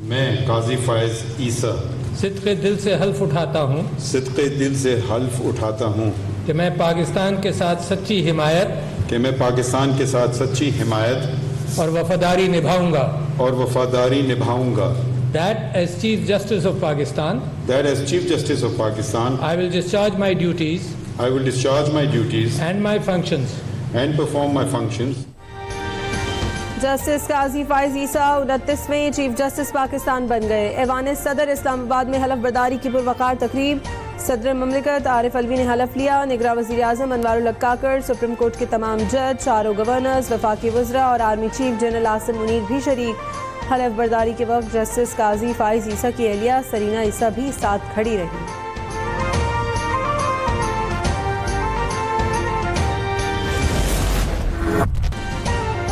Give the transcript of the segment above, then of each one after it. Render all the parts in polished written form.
मैं काजी फायज ईसा सिद्क़े दिल से हल्फ उठाता हूँ सिद्क़े दिल से हल्फ उठाता हूँ कि मैं पाकिस्तान के साथ सच्ची हिमायत और वफादारी निभाऊंगा That as Chief Justice of Pakistan, I will discharge my duties and my functions perform my functions. Justice Qazi Faez Isa 29वें चीफ जस्टिस पाकिस्तान बन गए। ऐवान सदर इस्लामाबाद में हलफ बर्दारी की पुरवकार तकरीब। सदर ममलिकत आरिफ अलवी ने हलफ लिया। निगरा वज़ीर आज़म अनवारुल हक काकड़, सुप्रीम कोर्ट के तमाम जज, चारों गवर्नर्स, वफाकी वज़रा और army chief general Asim Munir भी शरीक। हलफ बर्दारी के वक्त जस्टिस काजी फायज ईसा की अहलिया सरीना ईसा भी साथ खड़ी रही।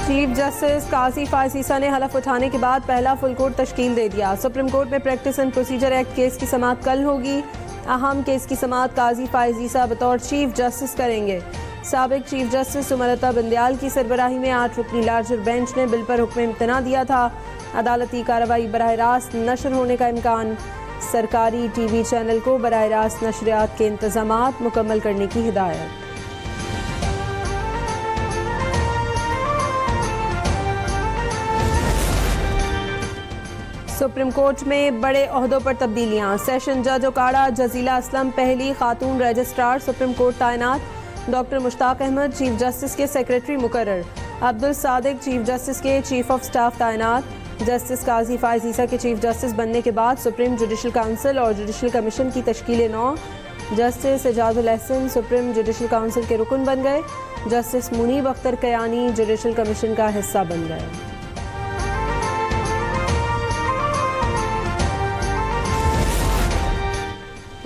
चीफ जस्टिस काजी फायज ईसा ने हलफ उठाने के बाद पहला फुल कोर्ट तश्कील दे दिया। सुप्रीम कोर्ट में practice and procedure act case की समाअत कल होगी। अहम केस की समाअत काजी फायज ईसा बतौर चीफ जस्टिस करेंगे। साबिक चीफ जस्टिस उमरता बंदयाल की सरबराही में 8 रुकनी लार्जर बेंच ने बिल पर हुक्म इम्तना दिया था। अदालती कार्रवाई बराह रास्त नशर होने का इम्कान। सरकारी टीवी चैनल को बराह रास्त नशरियात के इंतजामात मुकम्मल करने की हिदायत। सुप्रीम कोर्ट में बड़े ओहदों पर तब्दीलियां। सेशन जज ओकाड़ा जजीला असलम पहली खातून रजिस्ट्रार सुप्रीम कोर्ट तैनात। Doctor Mushtaq Ahmad chief justice के सेक्रेटरी मुकर्रर। अब्दुल सादिक चीफ जस्टिस के चीफ ऑफ स्टाफ तैनात। जस्टिस काजी फायज ईसा के चीफ जस्टिस बनने के बाद सुप्रीम जुडिशल काउंसिल और जुडिशल कमीशन की तश्कील नौ। Justice Ijazul Ahsan supreme judicial council के रुकन बन गए। Justice Munib Akhtar Kayani judicial commission का हिस्सा बन गए।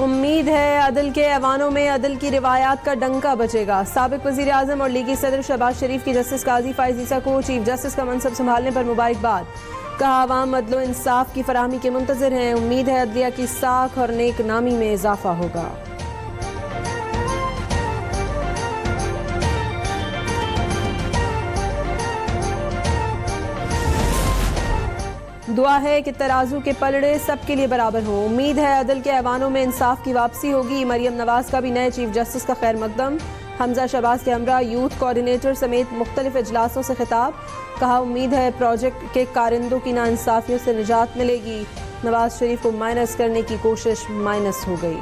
उम्मीद है अदल के ऐवानों में अदल की रिवायात का डंका बचेगा। साबिक वज़ीर आज़म और लीगी सदर शहबाज शरीफ की जस्टिस काजी फायज ईसा को चीफ जस्टिस का मनसब संभालने पर मुबारकबाद। कहा अवाम अदल इंसाफ की फराहमी के मुंतज़िर हैं। उम्मीद है अदलिया की साख और नेक नामी में इजाफा होगा। दुआ है कि तराजू के पलड़े सबके लिए बराबर हों। उम्मीद है अदल के ऐवानों में इंसाफ की वापसी होगी। मरियम नवाज का भी नए चीफ जस्टिस का खैर मकदम। हमजा शहबाज के हमरा यूथ कोऑर्डिनेटर समेत मुख्तलिफ इजलासों से खिताब। कहा उम्मीद है प्रोजेक्ट के कारिंदों की नाइंसाफियों से निजात मिलेगी। नवाज शरीफ को माइनस करने की कोशिश माइनस हो गई।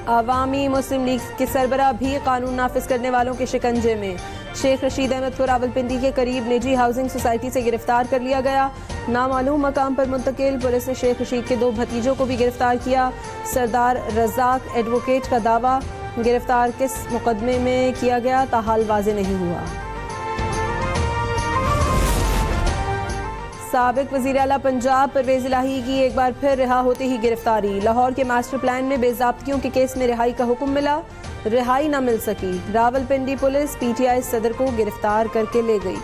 अवामी मुस्लिम लीग के सरबराह भी कानून नाफिज करने वालों के शिकंजे में। शेख रशीद अहमद को रावलपिंडी के करीब निजी हाउसिंग सोसाइटी से गिरफ्तार कर लिया गया। नामालूम मकाम पर मुंतकिल। पुलिस ने शेख रशीद के 2 भतीजों को भी गिरफ्तार किया। सरदार रज़ाक एडवोकेट का दावा गिरफ्तार किस मुकदमे में किया गया ताहाल वाज़ेह नहीं हुआ। साबिक वज़ीर आला पंजाब परवेज़ इलाही की एक बार फिर रिहा होते ही गिरफ्तारी। लाहौर के मास्टर प्लान में बेज़ाब्तियों के केस में रिहाई का हुक्म मिला। रिहाई न मिल सकी। रावलपिंडी पुलिस पीटीआई सदर को गिरफ्तार करके ले गई।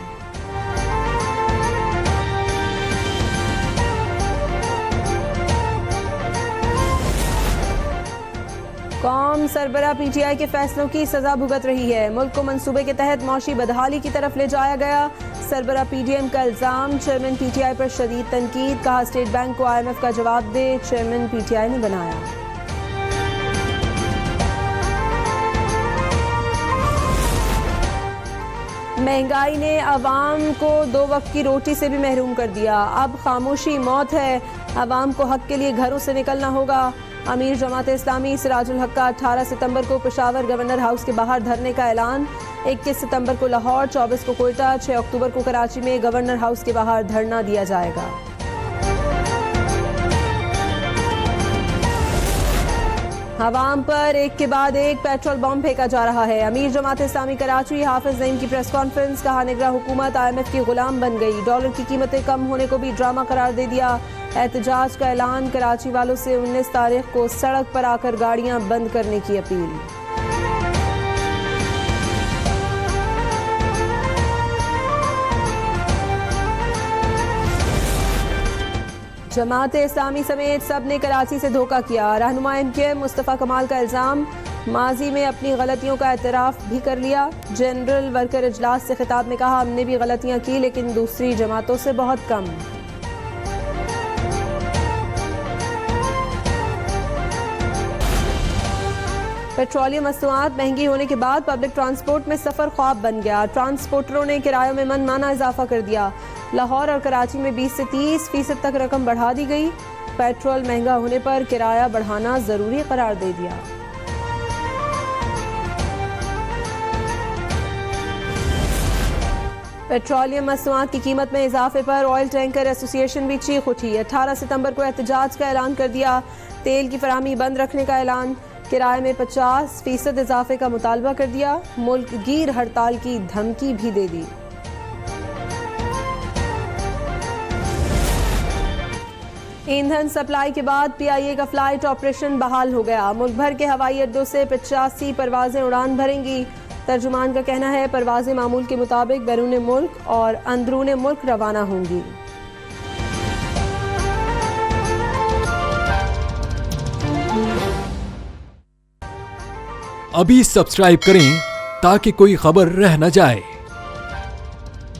कौम सरबरा पीटीआई के फैसलों की सजा भुगत रही है। मुल्क को मंसूबे के तहत मौशी बदहाली की तरफ ले जाया गया। सरबरा पीडीएम का इल्जाम। चेयरमैन पीटीआई पर शदीद तनकीद। कहा स्टेट बैंक को आईएमएफ का जवाब दे। चेयरमैन पीटीआई ने बनाया। महंगाई ने अवाम को 2 वक्त की रोटी से भी महरूम कर दिया। अब खामोशी मौत है। अवाम को हक के लिए घरों से निकलना होगा। अमीर जमात इस्लामी सिराजुल हक का 18 सितंबर को पेशावर गवर्नर हाउस के बाहर धरने का ऐलान। 21 सितंबर को लाहौर, 24 को कोयटा, 6 अक्टूबर को कराची में गवर्नर हाउस के बाहर धरना दिया जाएगा। अवाम पर एक के बाद एक पेट्रोल बम फेंका जा रहा है। अमीर जमात इस्लामी कराची हाफिज नईम की प्रेस कॉन्फ्रेंस। कहा निगरान हुकूमत आईएमएफ की गुलाम बन गई। डॉलर की कीमतें कम होने को भी ड्रामा करार दे दिया। एहतजाज का ऐलान। कराची वालों से 19 तारीख को सड़क पर आकर गाड़ियां बंद करने की अपील। जमात इस्लामी समेत सब ने कराची से धोखा किया। रहनुमा MKM मुस्तफ़ा कमाल का इल्ज़ाम, माजी में अपनी गलतियों का एतराफ़ भी कर लिया। जनरल वर्कर इजलास से खिताब में कहा, हमने भी गलतियां की लेकिन दूसरी जमातों से बहुत कम। पेट्रोलियम मसनूआत महंगी होने के बाद पब्लिक ट्रांसपोर्ट में सफ़र ख्वाब बन गया। ट्रांसपोर्टरों ने किरायों में मनमाना इजाफा कर दिया। लाहौर और कराची में 20 से 30% तक रकम बढ़ा दी गई। पेट्रोल महंगा होने पर किराया बढ़ाना ज़रूरी करार दे दिया। पेट्रोलियम मसनूआत की कीमत में इजाफे पर ऑयल टैंकर एसोसिएशन भी चीख उठी। 18 सितंबर को एहतजाज का ऐलान कर दिया। तेल की फराहमी बंद रखने का ऐलान, किराए में 50% इजाफे का मुतालबा कर दिया। मुल्क गिर हड़ताल की धमकी भी दे दी। ईंधन सप्लाई के बाद PIA का फ्लाइट ऑपरेशन बहाल हो गया। मुल्क भर के हवाई अड्डों से 85 परवाजें उड़ान भरेंगी। तर्जुमान का कहना है परवाजें मामूल के मुताबिक बैरून मुल्क और अंदरून मुल्क रवाना होंगी। अभी सब्सक्राइब करें ताकि कोई खबर रह न जाए।